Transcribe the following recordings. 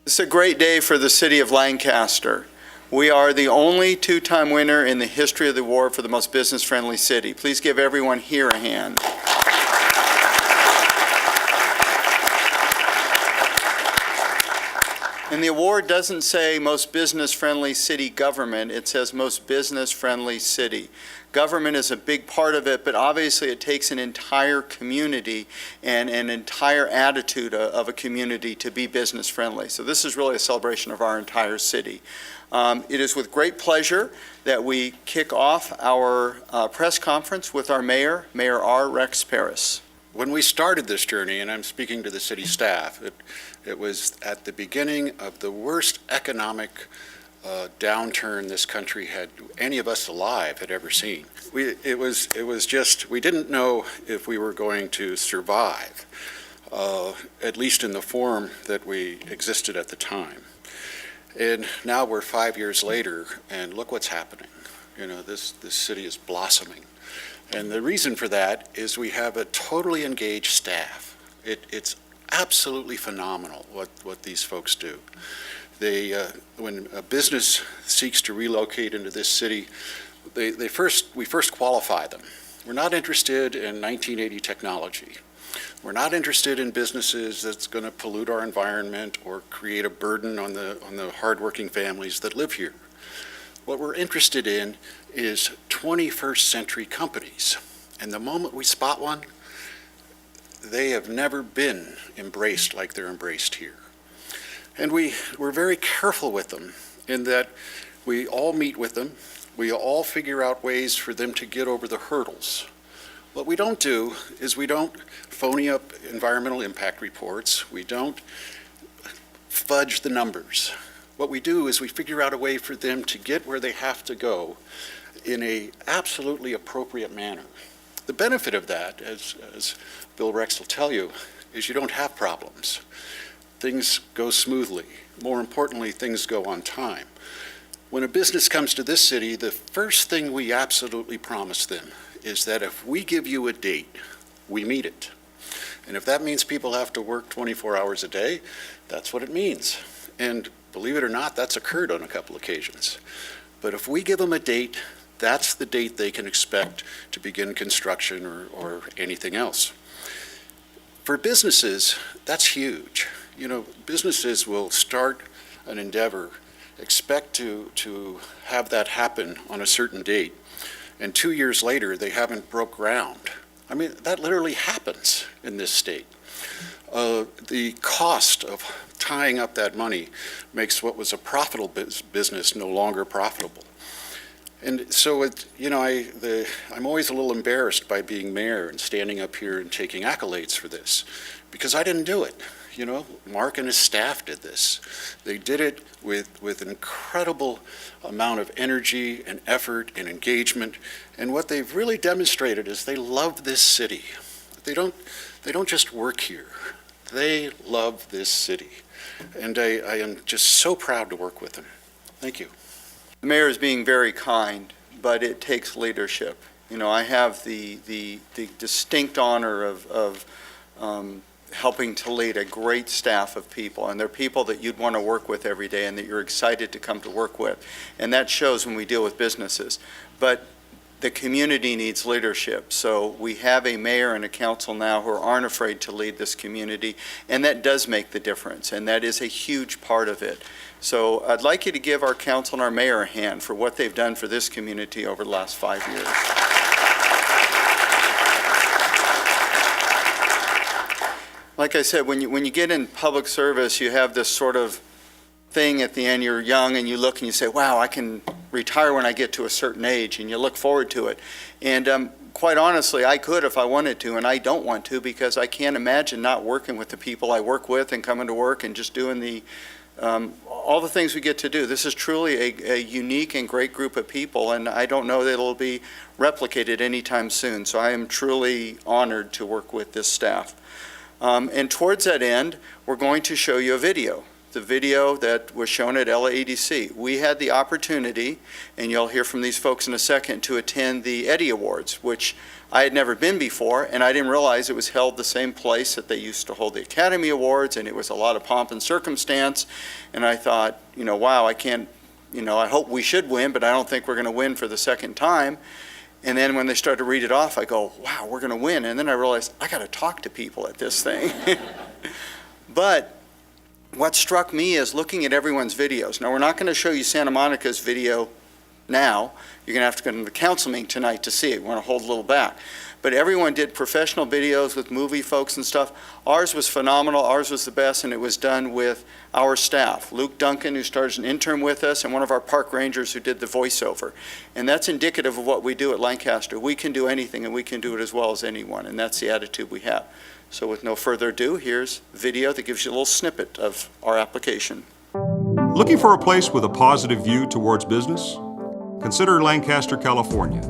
It's a great day for the city of Lancaster. We are the only two-time winner in the history of the award for the most business-friendly city. Please give everyone here a hand. And the award doesn't say most business-friendly city government, it says most business-friendly city. Government is a big part of it, but obviously it takes an entire community and an entire attitude of a community to be business-friendly. So this is really a celebration of our entire city. It is with great pleasure that we kick off our press conference with our mayor, Mayor R. Rex Parris. When we started this journey, and I'm speaking to the city staff, it was at the beginning of the worst economic downturn this country had, any of us alive had ever seen. It was just, we didn't know if we were going to survive, at least in the form that we existed at the time. And now we're 5 years later, and look what's happening. You know, this city is blossoming. And the reason for that is we have a totally engaged staff. It's absolutely phenomenal what these folks do. They, when a business seeks to relocate into this city, we first qualify them. We're not interested in 1980 technology. We're not interested in businesses that's going to pollute our environment or create a burden on the hardworking families that live here. What we're interested in is 21st century companies. And the moment we spot one, they have never been embraced like they're embraced here. And we're very careful with them in that we all meet with them. We all figure out ways for them to get over the hurdles. What we don't do is we don't phony up environmental impact reports. We don't fudge the numbers. What we do is we figure out a way for them to get where they have to go in a absolutely appropriate manner. The benefit of that, as Bill Rex will tell you, is you don't have problems. Things go smoothly. More importantly, things go on time. When a business comes to this city, the first thing we absolutely promise them is that if we give you a date, we meet it. And if that means people have to work 24 hours a day, that's what it means. And believe it or not, that's occurred on a couple occasions. But if we give them a date, that's the date they can expect to begin construction or anything else. For businesses, that's huge. You know, businesses will start an endeavor, expect to have that happen on a certain date, and 2 years later, they haven't broke ground. I mean, that literally happens in this state. The cost of tying up that money makes what was a profitable business no longer profitable. And so, you know, I'm always a little embarrassed by being mayor and standing up here and taking accolades for this, because I didn't do it. You know, Mark and his staff did this. They did it with an incredible amount of energy and effort and engagement. And what they've really demonstrated is they love this city. They don't just work here. They love this city. And I am just so proud to work with them. Thank you. The mayor is being very kind, but it takes leadership. You know, I have the distinct honor of helping to lead a great staff of people, and they're people that you'd want to work with every day and that you're excited to come to work with. And that shows when we deal with businesses. But the community needs leadership. So we have a mayor and a council now who aren't afraid to lead this community, and that does make the difference, and that is a huge part of it. So I'd like you to give our council and our mayor a hand for what they've done for this community over the last 5 years. Like I said, when you get in public service, you have this sort of thing at the end. You're young and you look and you say, wow, I can retire when I get to a certain age, and you look forward to it. And quite honestly, I could if I wanted to, and I don't want to, because I can't imagine not working with the people I work with and coming to work and just doing all the things we get to do. This is truly a unique and great group of people, and I don't know that it'll be replicated anytime soon. So I am truly honored to work with this staff. And towards that end, we're going to show you a video. the video that was shown at LAEDC. We had the opportunity, and you'll hear from these folks in a second, to attend the Eddie Awards, which I had never been before, and I didn't realize it was held the same place that they used to hold the Academy Awards, and it was a lot of pomp and circumstance. And I thought, wow, I can't, I hope we should win, but I don't think we're going to win for the second time. And then when they started to read it off, I go, wow, we're going to win. And then I realized I got to talk to people at this thing. But what struck me is looking at everyone's videos. Now, we're not going to show you Santa Monica's video now. You're going to have to go to the council meeting tonight to see it. We want to hold a little back. But everyone did professional videos with movie folks and stuff. Ours was phenomenal. Ours was the best, and it was done with our staff. Luke Duncan, who started as an intern with us, and one of our park rangers who did the voiceover. And that's indicative of what we do at Lancaster. We can do anything, and we can do it as well as anyone, and that's the attitude we have. So with no further ado, here's video that gives you a little snippet of our application. Looking for a place with a positive view towards business? Consider Lancaster, California.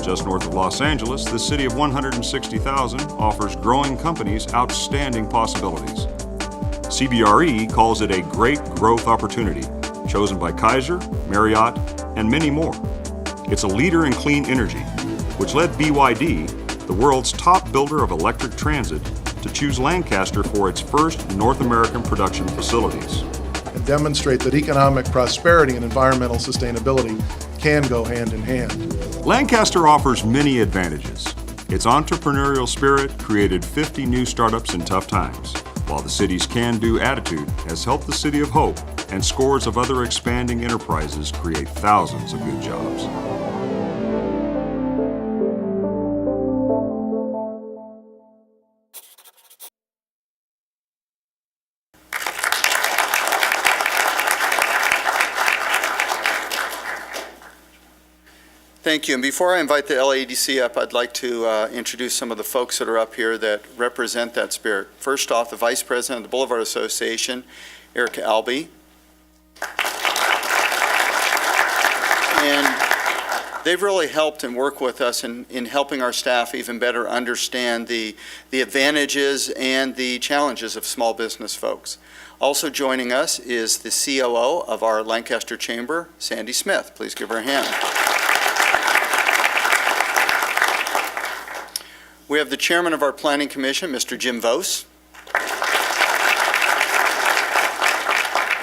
Just north of Los Angeles, the city of 160,000 offers growing companies outstanding possibilities. CBRE calls it a great growth opportunity, chosen by Kaiser, Marriott, and many more. It's a leader in clean energy, which led BYD, the world's top builder of electric transit, to choose Lancaster for its first North American production facilities. And demonstrate that economic prosperity and environmental sustainability can go hand in hand. Lancaster offers many advantages. Its entrepreneurial spirit created 50 new startups in tough times, while the city's can-do attitude has helped the City of Hope and scores of other expanding enterprises create thousands of good jobs. Thank you. And before I invite the LAEDC up, I'd like to introduce some of the folks that are up here that represent that spirit. First off, the Vice President of the Boulevard Association, Erica Albee. And they've really helped and worked with us in helping our staff even better understand the advantages and the challenges of small business folks. Also joining us is the COO of our Lancaster Chamber, Sandy Smith. Please give her a hand. We have the chairman of our planning commission, Mr. Jim Vose.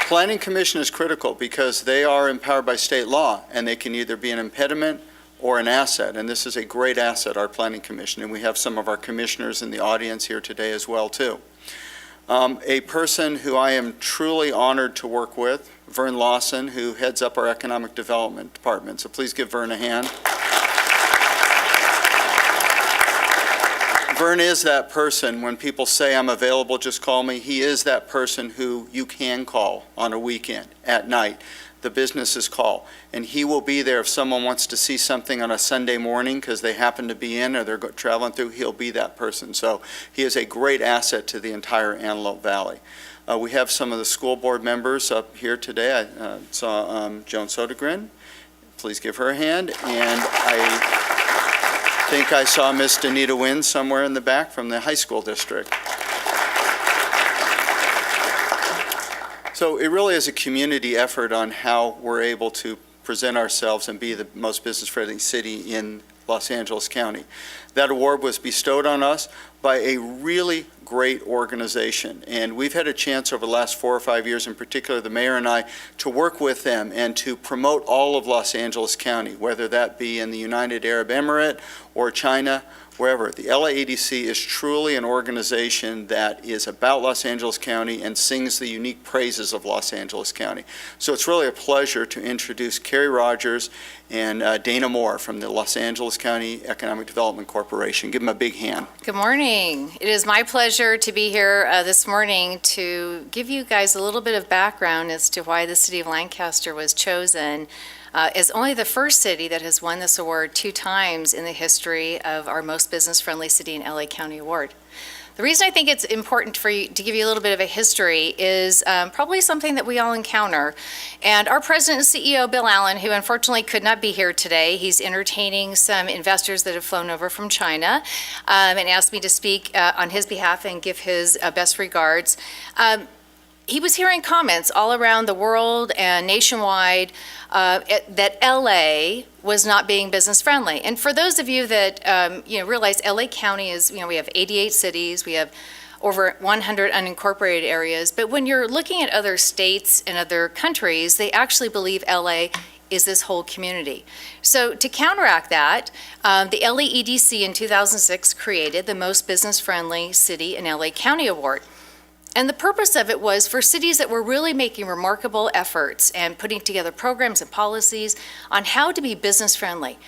Planning commission is critical because they are empowered by state law, and they can either be an impediment or an asset. And this is a great asset, our planning commission, and we have some of our commissioners in the audience here today as well, too. A person who I am truly honored to work with, Vern Lawson, who heads up our economic development department. So please give Vern a hand. Vern is that person. When people say I'm available, just call me. He is that person who you can call on a weekend, at night. The businesses call. And he will be there if someone wants to see something on a Sunday morning because they happen to be in or they're traveling through, he'll be that person. So he is a great asset to the entire Antelope Valley. We have some of the school board members up here today. I saw Joan Sodegren. Please give her a hand. And I think I saw Miss Danita Wynn somewhere in the back from the high school district. So it really is a community effort on how we're able to present ourselves and be the most business-friendly city in Los Angeles County. That award was bestowed on us by a really great organization, and we've had a chance over the last 4 or 5 years, in particular the mayor and I, to work with them and to promote all of Los Angeles County, whether that be in the United Arab Emirates or China, wherever. The LAEDC is truly an organization that is about Los Angeles County and sings the unique praises of Los Angeles County. So it's really a pleasure to introduce Carrie Rogers and Dana Moore from the Los Angeles County Economic Development Corporation. Give them a big hand. Good morning. It is my pleasure to be here this morning to give you guys a little bit of background as to why the city of Lancaster was chosen as only the first city that has won this award 2 times in the history of our Most Business-Friendly City in LA County Award. The reason I think it's important for you to give you a little bit of a history is probably something that we all encounter. And our president and CEO, Bill Allen, who unfortunately could not be here today, he's entertaining some investors that have flown over from China and asked me to speak on his behalf and give his best regards. he was hearing comments all around the world and nationwide that LA was not being business friendly. And for those of you that realize LA County is, we have 88 cities, we have over 100 unincorporated areas, but when you're looking at other states and other countries, they actually believe LA is this whole community. So to counteract that, the LAEDC in 2006 created the Most Business Friendly City in LA County Award. And the purpose of it was for cities that were really making remarkable efforts and putting together programs and policies on how to be business friendly,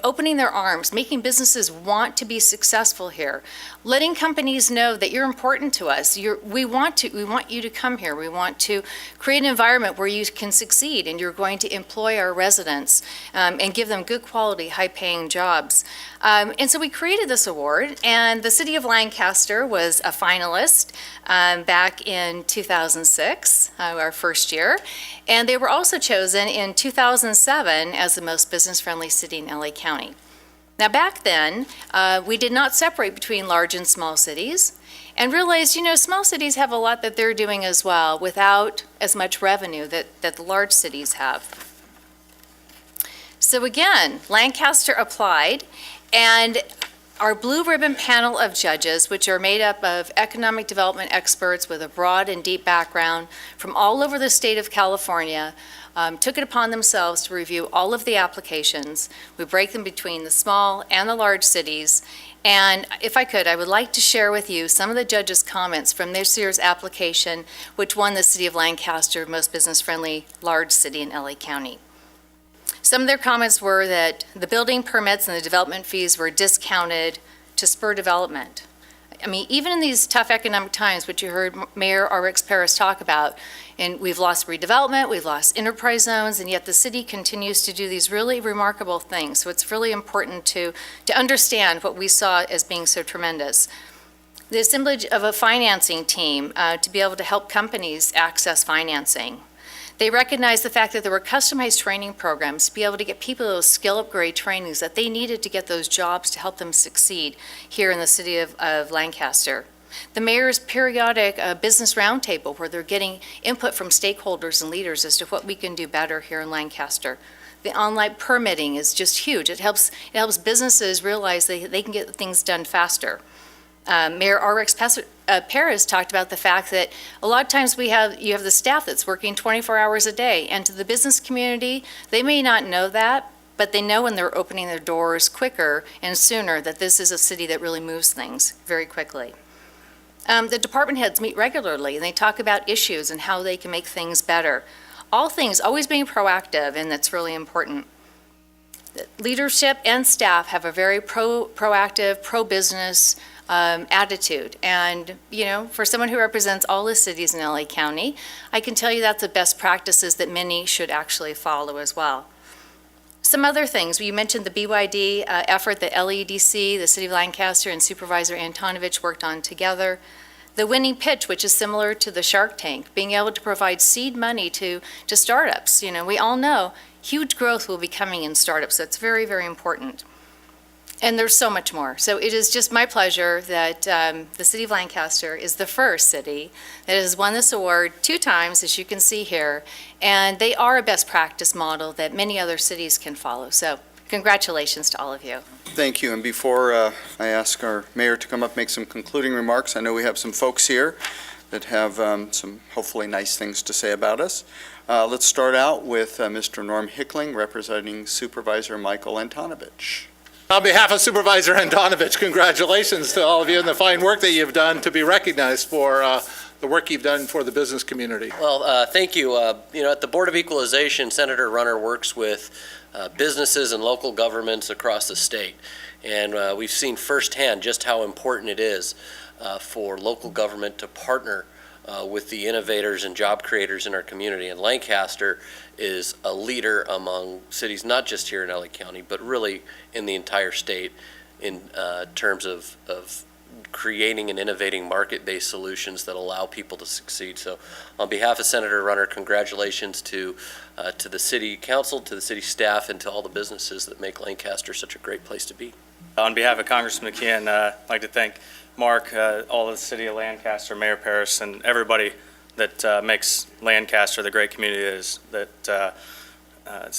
opening their arms, making businesses want to be successful here, letting companies know that you're important to us. We want you to come here. We want to create an environment where you can succeed and you're going to employ our residents and give them good quality, high paying jobs. And so we created this award, and the city of Lancaster was a finalist back in 2006, our first year. And they were also chosen in 2007 as the most business-friendly city in LA County. Now back then, we did not separate between large and small cities, and realized, small cities have a lot that they're doing as well without as much revenue that the large cities have. So again, Lancaster applied, and our blue ribbon panel of judges, which are made up of economic development experts with a broad and deep background from all over the state of California, took it upon themselves to review all of the applications. We break them between the small and the large cities. And if I could, I would like to share with you some of the judges' comments from this year's application, which won the city of Lancaster Most Business Friendly Large City in LA County. Some of their comments were that the building permits and the development fees were discounted to spur development. I mean, even in these tough economic times, which you heard Mayor RX Paris talk about, and we've lost redevelopment, we've lost enterprise zones, and yet the city continues to do these really remarkable things. So it's really important to understand what we saw as being so tremendous. The assemblage of a financing team to be able to help companies access financing. They recognized the fact that there were customized training programs to be able to get people those skill upgrade trainings that they needed to get those jobs to help them succeed here in the city of Lancaster. The mayor's periodic business roundtable, where they're getting input from stakeholders and leaders as to what we can do better here in Lancaster. The online permitting is just huge. It helps businesses realize they can get things done faster. Mayor RX Paris talked about the fact that a lot of times you have the staff that's working 24 hours a day, and to the business community, they may not know that, but they know when they're opening their doors quicker and sooner that this is a city that really moves things very quickly. The department heads meet regularly, and they talk about issues and how they can make things better. All things always being proactive, and that's really important. Leadership and staff have a very proactive, pro-business attitude. And, for someone who represents all the cities in LA County, I can tell you that's the best practices that many should actually follow as well. Some other things, you mentioned the BYD effort that LAEDC, the City of Lancaster, and Supervisor Antonovich worked on together. The winning pitch, which is similar to the Shark Tank, being able to provide seed money to startups. We all know huge growth will be coming in startups, so it's very, very important. And there's so much more. So it is just my pleasure that the City of Lancaster is the first city that has won this award 2 times, as you can see here, and they are a best practice model that many other cities can follow. So congratulations to all of you. Thank you. And before I ask our mayor to come up and make some concluding remarks, I know we have some folks here that have some hopefully nice things to say about us. Let's start out with Mr. Norm Hickling, representing Supervisor Michael Antonovich. On behalf of Supervisor Antonovich, congratulations to all of you and the fine work that you've done to be recognized for the work you've done for the business community. Well, thank you. At the Board of Equalization, Senator Runner works with businesses and local governments across the state. And we've seen firsthand just how important it is for local government to partner with the innovators and job creators in our community. And Lancaster is a leader among cities, not just here in LA County, but really in the entire state in terms of creating and innovating market-based solutions that allow people to succeed. So on behalf of Senator Runner, congratulations to the City Council, to the city staff, and to all the businesses that make Lancaster such a great place to be. On behalf of Congressman McKeon, I'd like to thank Mark, all of the City of Lancaster, Mayor Paris, and everybody that makes Lancaster the great community it is. It's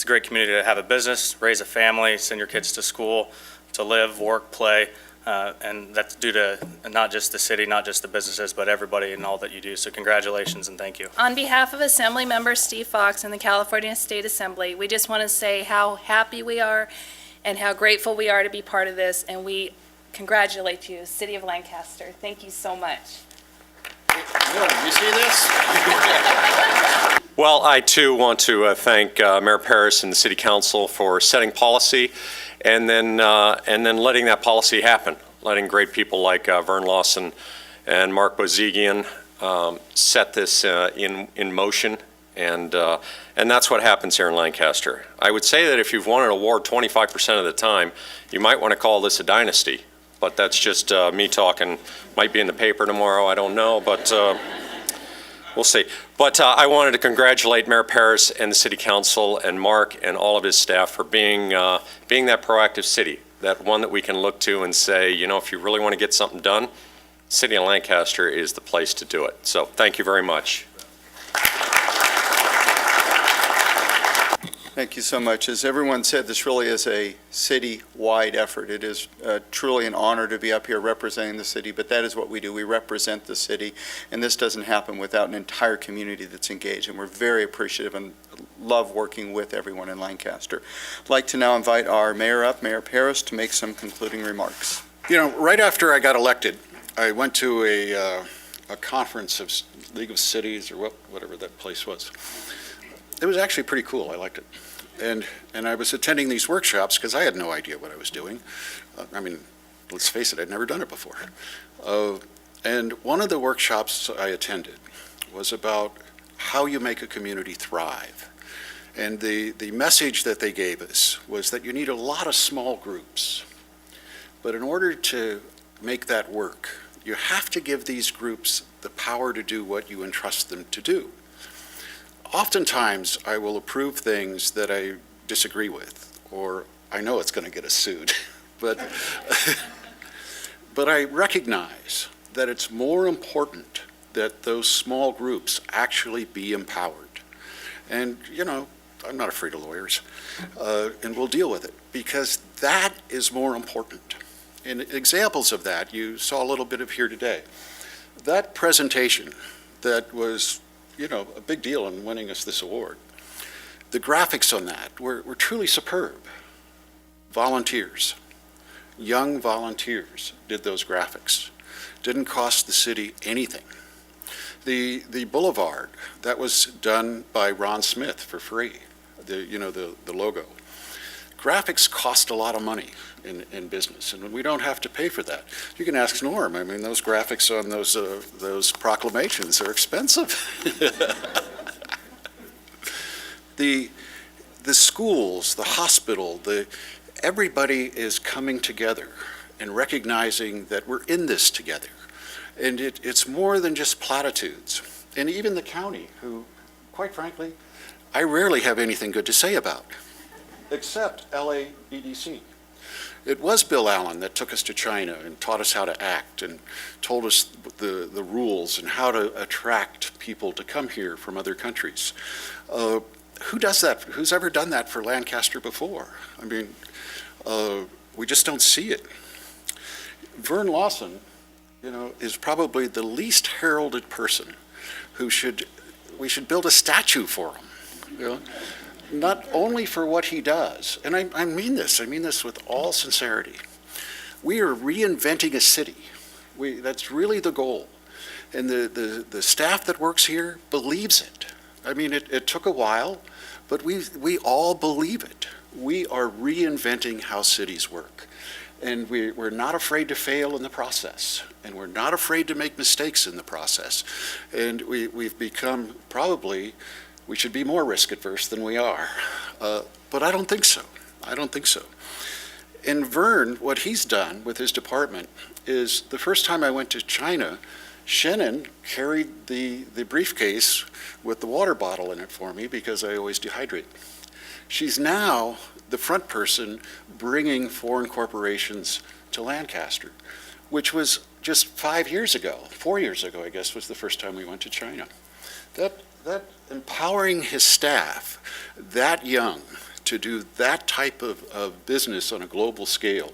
a great community to have a business, raise a family, send your kids to school, to live, work, play, and that's due to not just the city, not just the businesses, but everybody and all that you do. So congratulations and thank you. On behalf of Assembly Member Steve Fox and the California State Assembly, we just want to say how happy we are and how grateful we are to be part of this, and we congratulate you, City of Lancaster. Thank you so much. You see this? Well, I too want to thank Mayor Paris and the City Council for setting policy and then letting that policy happen, letting great people like Vern Lawson and Mark Bozigian set this in motion, and that's what happens here in Lancaster. I would say that if you've won an award 25% of the time, you might want to call this a dynasty, but that's just me talking. Might be in the paper tomorrow, I don't know, but we'll see. But I wanted to congratulate Mayor Paris and the City Council and Mark and all of his staff for being that proactive city, that one that we can look to and say, you know, if you really want to get something done, City of Lancaster is the place to do it. So thank you very much. Thank you so much. As everyone said, this really is a city-wide effort. It is truly an honor to be up here representing the city, but that is what we do. We represent the city, and this doesn't happen without an entire community that's engaged, and we're very appreciative and love working with everyone in Lancaster. I'd like to now invite our mayor up, Mayor Paris, to make some concluding remarks. You know, right after I got elected, I went to a conference of League of Cities or whatever that place was. It was actually pretty cool. I liked it. And I was attending these workshops because I had no idea what I was doing. I mean, let's face it, I'd never done it before. And one of the workshops I attended was about how you make a community thrive. And the message that they gave us was that you need a lot of small groups. But in order to make that work, you have to give these groups the power to do what you entrust them to do. Oftentimes, I will approve things that I disagree with, or I know it's going to get us sued, but I recognize that it's more important that those small groups actually be empowered. And, you know, I'm not afraid of lawyers, and we'll deal with it, because that is more important. And examples of that, you saw a little bit of here today. That presentation that was, you know, a big deal in winning us this award. The graphics on that were truly superb. Volunteers, young volunteers did those graphics. Didn't cost the city anything. The boulevard, that was done by Ron Smith for free, the logo. Graphics cost a lot of money in business, and we don't have to pay for that. You can ask Norm. I mean, those graphics on those proclamations are expensive. The schools, the hospital, everybody is coming together and recognizing that we're in this together. And it's more than just platitudes. And even the county, who, quite frankly, I rarely have anything good to say about, except LAEDC. It was Bill Allen that took us to China and taught us how to act and told us the rules and how to attract people to come here from other countries. Who does that? Who's ever done that for Lancaster before? I mean, we just don't see it. Vern Lawson, you know, is probably the least heralded person we should build a statue for him, you know? Not only for what he does, and I mean this with all sincerity. We are reinventing a city. That's really the goal. And the staff that works here believes it. I mean, it took a while, but we all believe it. We are reinventing how cities work. And we're not afraid to fail in the process. And we're not afraid to make mistakes in the process. And we've become probably, we should be more risk adverse than we are. But I don't think so. I don't think so. And Vern, what he's done with his department is the first time I went to China, Shannon carried the briefcase with the water bottle in it for me because I always dehydrate. She's now the front person bringing foreign corporations to Lancaster, which was just 4 years ago, I guess, was the first time we went to China. That empowering his staff that young to do that type of business on a global scale,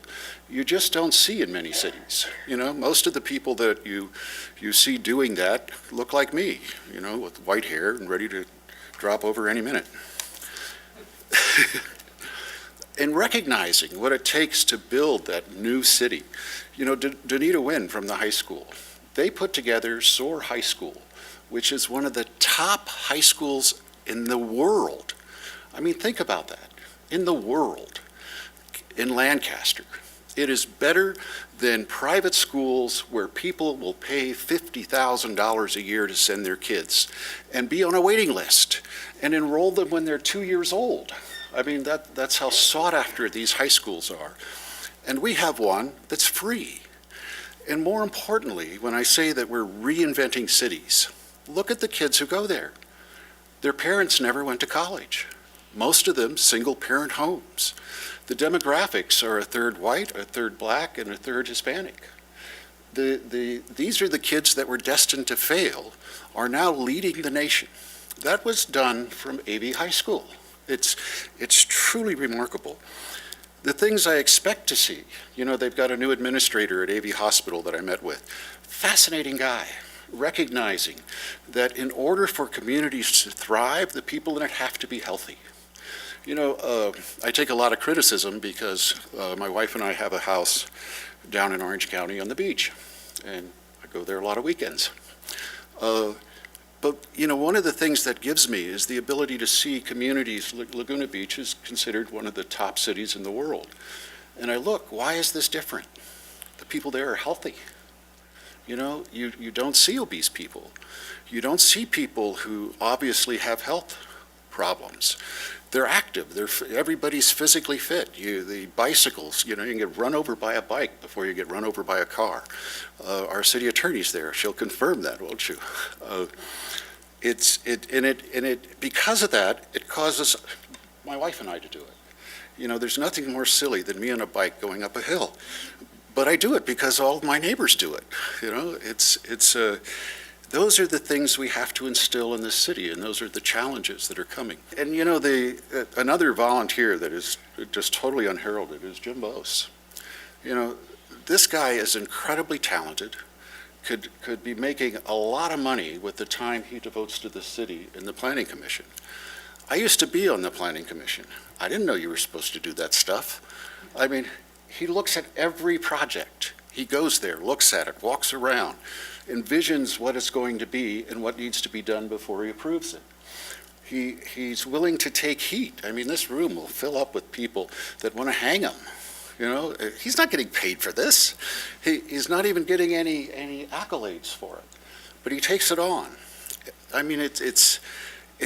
you just don't see in many cities. You know, most of the people that you see doing that look like me, you know, with white hair and ready to drop over any minute. In recognizing what it takes to build that new city, you know, Donita Wynn from the high school, they put together Soar High School, which is one of the top high schools in the world. I mean, think about that. In the world, in Lancaster, it is better than private schools where people will pay $50,000 a year to send their kids and be on a waiting list and enroll them when they're 2 years old. I mean, that's how sought after these high schools are. And we have one that's free. And more importantly, when I say that we're reinventing cities, look at the kids who go there. Their parents never went to college. Most of them single-parent homes. The demographics are a third white, a third black, and a third Hispanic. These are the kids that were destined to fail, are now leading the nation. That was done from AV High School. It's truly remarkable. The things I expect to see, you know, they've got a new administrator at AV Hospital that I met with. Fascinating guy, recognizing that in order for communities to thrive, the people in it have to be healthy. You know, I take a lot of criticism because my wife and I have a house down in Orange County on the beach, and I go there a lot of weekends. But, you know, one of the things that gives me is the ability to see communities. Laguna Beach is considered one of the top cities in the world. And I look, why is this different? The people there are healthy. You know, you don't see obese people. You don't see people who obviously have health problems. They're active. Everybody's physically fit. The bicycles, you know, you can get run over by a bike before you get run over by a car. Our city attorney's there. She'll confirm that, won't you? Because of that, it causes my wife and I to do it. You know, there's nothing more silly than me on a bike going up a hill. But I do it because all of my neighbors do it. You know, those are the things we have to instill in this city, and those are the challenges that are coming. And you know, another volunteer that is just totally unheralded is Jim Bose. You know, this guy is incredibly talented, could be making a lot of money with the time he devotes to the city and the Planning Commission. I used to be on the Planning Commission. I didn't know you were supposed to do that stuff. I mean, he looks at every project. He goes there, looks at it, walks around, envisions what it's going to be and what needs to be done before he approves it. He's willing to take heat. I mean, this room will fill up with people that want to hang him. You know, he's not getting paid for this. He's not even getting any accolades for it, but he takes it on. I mean, it's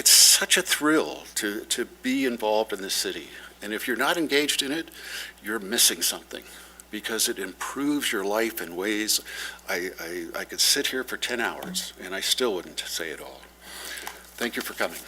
such a thrill to be involved in this city. And if you're not engaged in it, you're missing something, because it improves your life in ways I could sit here for 10 hours and I still wouldn't say it all. Thank you for coming.